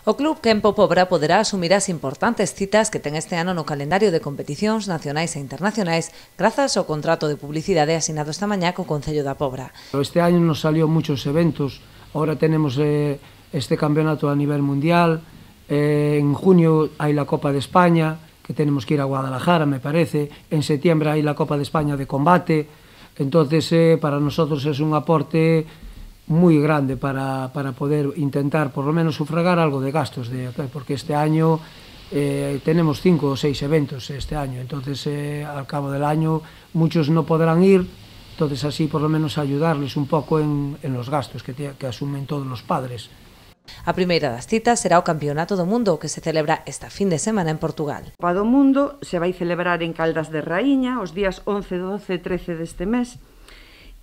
O Club Kempo Pobra poderá asumir as importantes citas que ten este ano no calendario de competicións nacionais e internacionais grazas ao contrato de publicidade asinado esta mañá co Concello da Pobra. Este año nos salió muchos eventos, ahora tenemos este campeonato a nivel mundial, en junio hay la Copa de España, que tenemos que ir a Guadalajara, me parece, en septiembre hay la Copa de España de combate, entonces para nosotros es un aporte muy grande para poder intentar por lo menos sufragar algo de gastos, porque este año tenemos 5 o 6 eventos este año, entonces al cabo del año muchos no podrán ir, entonces así por lo menos ayudarles un poco en los gastos que asumen todos los padres. A primeira das citas será o Campeonato do Mundo, que se celebra esta fin de semana en Portugal. O Copa do Mundo se vai celebrar en Caldas de Raíña os días 11, 12 e 13 deste mes,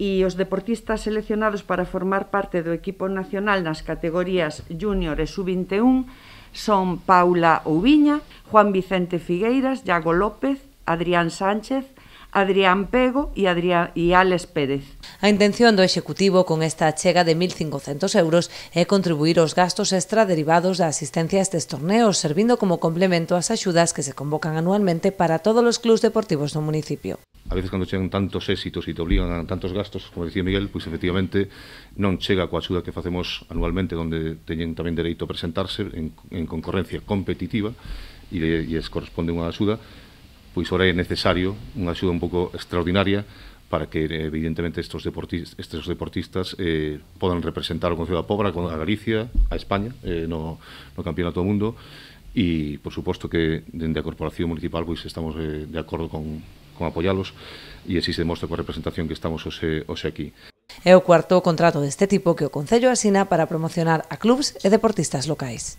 e os deportistas seleccionados para formar parte do equipo nacional nas categorías Júnior e Sub-21 son Paula Oubiña, Juan Vicente Figueiras, Iago López, Adrián Sánchez, Adrián Pego e Alex Pérez. A intención do Executivo con esta achega de 1.500 euros é contribuir aos gastos extra derivados da asistencia a estes torneos, servindo como complemento ás axudas que se convocan anualmente para todos os clubs deportivos do municipio. A veces cando chegan tantos éxitos e te obligan a tantos gastos, como decía Miguel, pois efectivamente non chega coa axuda que facemos anualmente, onde teñen tamén dereito a presentarse en concorrencia competitiva e les corresponde unha axuda, pois ora é necesario unha axuda un pouco extraordinaria para que evidentemente estes deportistas podan representar o Concello da Pobra, a Galicia, a España no Campeonato do Mundo, e por suposto que dende a Corporación Municipal pois estamos de acordo con apoialos, e así se demostra coa representación que estamos hoxe aquí. É o cuarto contrato deste tipo que o Concello asina para promocionar a clubs e deportistas locais.